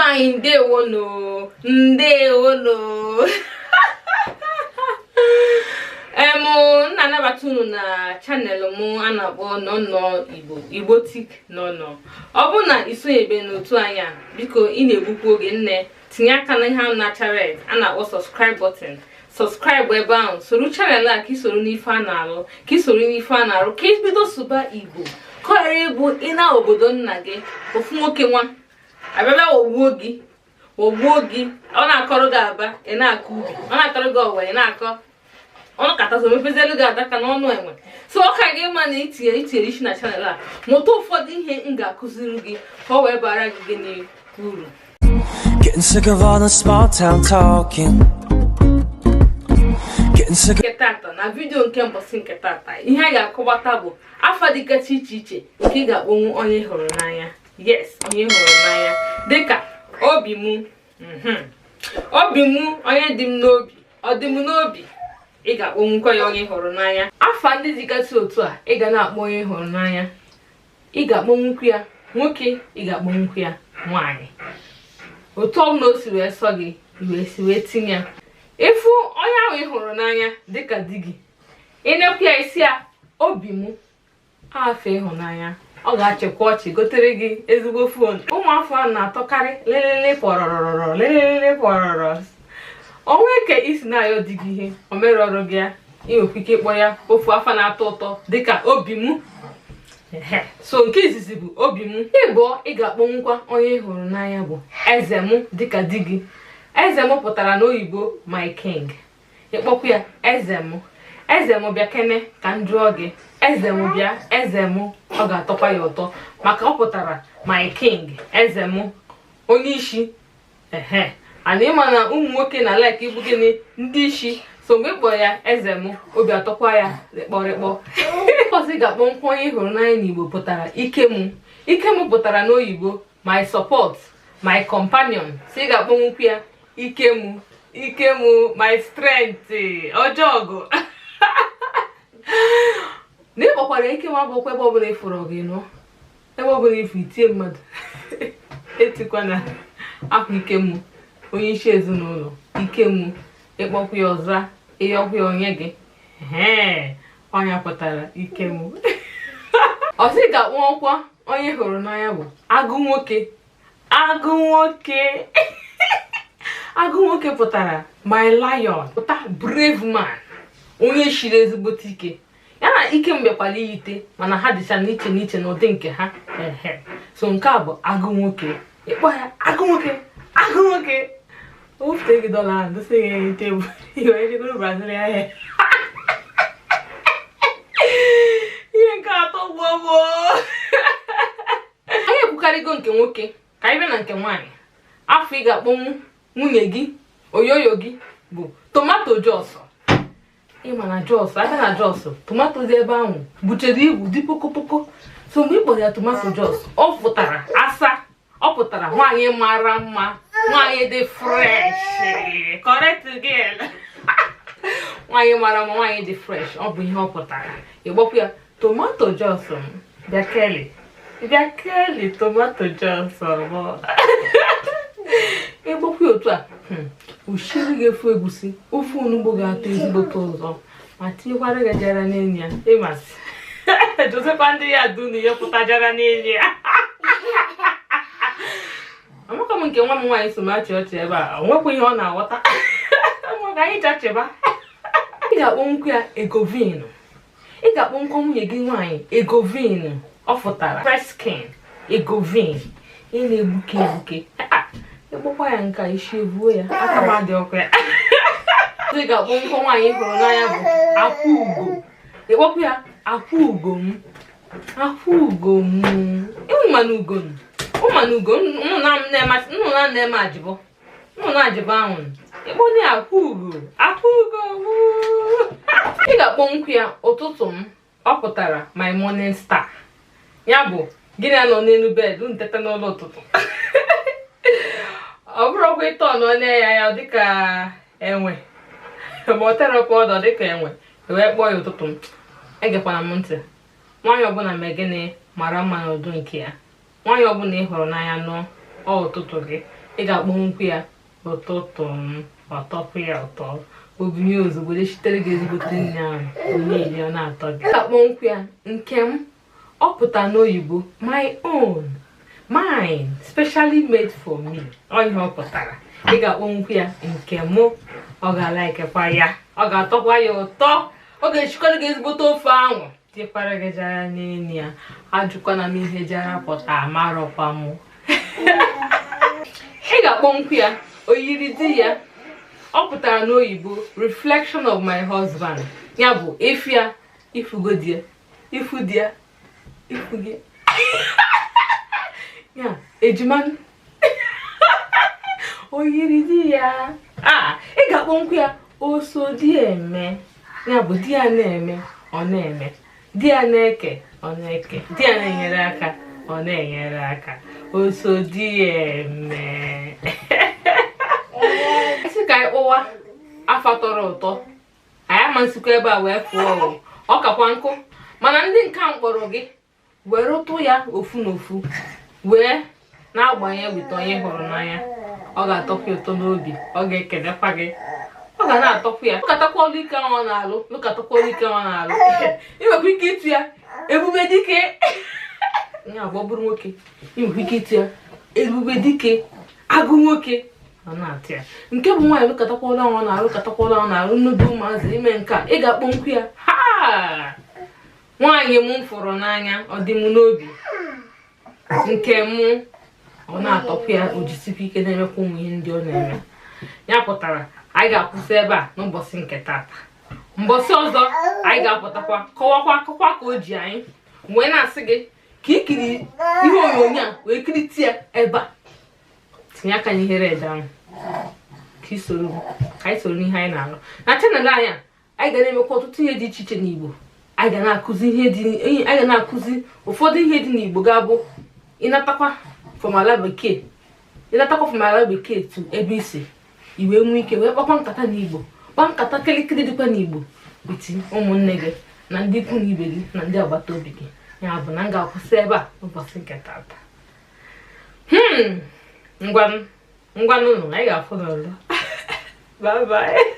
anyị ndewono ndewono. Na-anabata unu na channel m a na-akpọ Nọnọ Igbo, igboticnono. Ọ bụ na isonyebe n'otu anyị a, biko ị na-egbukwa oge nne tinye aka na ihe ahụ na-acha red a na-akpọ subscribe button. Subscribe ebe ahụ, soro channel a ka ị soro n'ife a na-alụ, ka ị soro n'ife a na-arụ, ka ị bido sụba Igbo. Ka ọ ghara ịbụ ị na obodo nna gị ofu nwoke nwa abịa wogbuo gị, ọ na-akọrọ gị aba ị na-akọ ubi, ọ na-akọrọ gị ọwa ị na-akọ ọnụ katazo mepezelu gị adaka n'ọnụ enwe. So ọ ka gị ma na itinyere isi na channel a, mụta ụfọdụ ihe m ga-akụziri gị ka ọ wee bara gị n'uru. Getting sick of all the small town talking. Nke tata na vidio nke mbọsị nke tata, ihe a ga-akọwata bụ afa dịgacha iche iche nke ị ga-akpọnwu onye hụrụ n'anya. Yes, onye hụrụ n'anya dịka obi m, onye dị m n'obi, ọ dị m n'obi, ị ga-akpọnwukwa ya onye hụrụ n'anya. Afa ndị dịgasị otu a ị ga na-akpọ onye hụrụ n'anya, ị ga-akpọnwukwu ya nwoke, ị ga-akpọnwukwu ya nwaanyị. Otu ọ na o si wee sọ gị wee tinye ya. Ịfụ onye ahụ ị hụrụ n'anya dịka di gị, ị na-ekwu ya isi ya obi m, afọ ịhụnanya, ọ ga-achịkwa ọchị gotere gị ezigbo fon. Ụmụafọ ahụ na-atọkarị lelele pọrọrọrọ lelele pọrọrọ. Onwe ka isi na-ayọ di gị ihe o mere ọrụ gị ya, inwekwa ike ịkpọ ya ofu afa na-atọ ụtọ dịka obi m. So nke izizi bụ obi m. Ịbụọ ị ga-akpọnwukwa onye ị hụrụ n'anya bụ eze m dịka di gị. Eze m pụtara n'oyibo my king. Ịkpọkwa ya eze m. Eze m bịa kene ka m jụọ gị, eze m bịa, eze m, ọ ga-atọkwa ya ụtọ maka ọ pụtara my king, eze m, onye isi. Ana ịma na ụmụ nwoke na like ịbụ gịnị ndị isi. So mgbe kpọrọ ya eze m, obi atọkwa ya rịkpọrịkpọ. Ọzọ ị ga-akpọ nkwa onye hụrụ n'anya n'Igbo pụtara ike m. Ike m pụtara n'oyibo my support, my companion. So ị ga-akpọ nkwu ya ike m, my strength, ọjọgụ. Na ịkpọkwara ike m abụkwa ebe ọbụla ịfụrụ gị nọ, ebe ọbụla ịfụ itie mmadụ etikwa na akwa ike m, onye isi ezinụlọ, ike m. Ịkpọkwa ya ọzọ, ịyọkwa ya onye gị, onye pụtara ike m. Ọzọ ị ga-akpọkwa onye hụrụ n'anya bụ agụ nwoke. Agụ nwoke pụtara my lion, pụta brave man, onye shiri ezigbote ike. Ya na ike m bịakwala iyite, mana ha dịcha n'iche n'iche n'ụdị nke ha. So nke a bụ agụ nwoke. Ịkpọ ya agụ nwoke. Ofute gị dọla ahụ dosa gị tebụl iwe ejigoro Brazil ahịa. Ihe nke atọ gbogbo. Anyị ekwukarịgo nke nwoke, ka anyị bịa na nke nwaanyị. Afọ ị ga-akpọnwu nwunye gị, oyoyo gị bụ tomato jos. Ịma na jos, aka na jos, tomato dị ebe ahụ buchere ibu dị pokopoko. So mgbe ị kpọrọ ya tomato jos, ọ pụtara asa, ọ pụtara nwaanyị mara mma, nwaanyị dị fresh. Correct girl. Nwaanyị mara mma, nwaanyị dị fresh, ọ bụ ihe ọ pụtara. Ịgbọkwa ya tomato jos m, bịa keli tomato jos m. Ịgbọkwa otu a, ushiri ga-efu egusi, ofe onugbo ga-atọ ezigbote ụzọ, ma tinyekwara gị jara n'enyi ya. Ịmasị Josefa ndị ya dunu ya pụta jara n'enyi ya. Amaka m nke nwa m nwaanyị so m achị ọchị ebe a, onwekwa ihe ọ na-aghọta. Ka anyị chachịba. Ị ga-akpọ nkwu ya egovinu. Ị ga-akpọ nkwa nwunye gị nwaanyị egovinu. Ọ fụtara fresh skin, egovin. Ị na-egbuke. Ịkpọkwa ya nka isi ebuo ya, aka m adị ọkụ ya. Ị ga-akpọ nkwa nwaanyị hụrụ n'anya bụ akwa ugo. Ịkpọkwa ya akwa ugo m. Ịhụmanụ ugo m. Nnụnụ na-eme ajịbọ. Nnụnụ ajịbọ ahụ. Ịkpọ ya akwa ugo. Ị ga-akpọ nkwu ya ụtụtụ m. Ọ pụtara my morning star. Ya bụ gịnị anọ n'elu bed nteta n'ụlọ ụtụtụ. Ọ bụrụkwa ịtọ nọ ya dịka enwe, ma ọ terapụ ọdọ dịka enwe, wee kpọọ ya ụtụtụ m. Egekwana m ntị. Nwaanyị ọbụla mee gịnị mara mma n'udo nke ya. Nwaanyị ọbụla ị hụrụ n'anya nọ ụtụtụ gị, ị ga-akpọnwụkwu ya ụtụtụ m, ọtọpụ ya ụtọ, obinye ozugbo chitere gị ezigbote nri ahụ na-eli ọ na-atọ gị. Ị ga-akpọnwụkwu ya nke m, ọ pụtara n'oyibo my own, mine, specially made for me. Ọ ihe ọ pụtara. Ị ga-akpọnwụkwu ya nke mụ, ọ ga-alaikekwa ya, ọ ga-atọkwa ya ụtọ, ọ ga-echikọrọ gị ezigbote ofe ahụ tiekwara gị jara n'elu ya. Ajụkwana m ihe jara pụta amarọkwa mụ. Ị ga-akpọnwụkwu ya oyiri di ya, ọ pụtara n'oyibo reflection of my husband. Ya bụ efu ya, ifugo di ya, ifu di ya, ifu gị ya ejima oyiri di ya. Ị ga-akpọnwụkwu ya oso di eme. Ya bụ di ya na-eme ọ na-eme, di ya na-eke ọ na-eke, di ya na-enyere aka ọ na-enyere aka, oso di eme. Isi ka anyị kpụwa afa tọrọ ụtọ, anyị amasịkwa ebe a wee pụọ, ọ kakwa nkụ, mana ndị nke mkpọrọ gị were ụtụ ya ofu n'ofu wee na-agbanye wite onye hụrụ n'anya. Ọ ga-atọkwa ụtọ n'obi, ọ ga-ekelekwa gị, ọ ga na-atọkwa ya. Lụkatakwa ọrụ ike ọ na-alụ, lụkatakwa ọrụ ike ọ na-alụ. Ị nwekwa ike ịtụ ya ebube dike. Ihe abụọ bụrụ nwoke, ị nwekwa ike ịtụ ya ebube dike agụ nwoke, ọ na-atụ ya. Nke bụ nwaanyị lụkatakwa ọrụ ọ na-alụ, lụkatakwa ọrụ ọ na-alụ n'udo ụmụazị ime nke a. Ị ga-akpọnwụkwu ya ha nwaanyị m fụrụ n'anya, ọ dị m n'obi, nke mụ, ọ na-atọkwa ya, o jisikwa ike na-emekwa ụmụ ihe ndị ọ na-eme. Ya pụtara anyị ga-akwụsị ebe a n'ụbọchị nke tata. Mbọsị ọzọ anyị ga-apụtakwa kọwakwa akụkọ ka o ji anyị wee na-asị gị ka ikiri ihe onyonyo a wee kiriti ya ebe a, tinye aka n'ihere ede ahụ ka anyị soro n'ihe anyị na-alụ na chanel anyị a. Anyị ga na-emekwa ọtụtụ ihe dị iche iche n'Igbo. Anyị ga na-akụzi ụfọdụ ihe dị n'Igbo ga-abụ ịnatakwa from ala bekee tu ebe isi iwe nwee ike wee kpakwa nkata n'Igbo, kpaa nkata kirikiri dịkwa n'Igbo biti ụmụnne gị na ndị ikwu na ibe gị na ndị agbata obi gị. Ya bụ na m ga-akwụsị ebe a n'ụbọchị nke tata. Ngwanụ anyị ga-afụ n'ọzọ. Bye bye.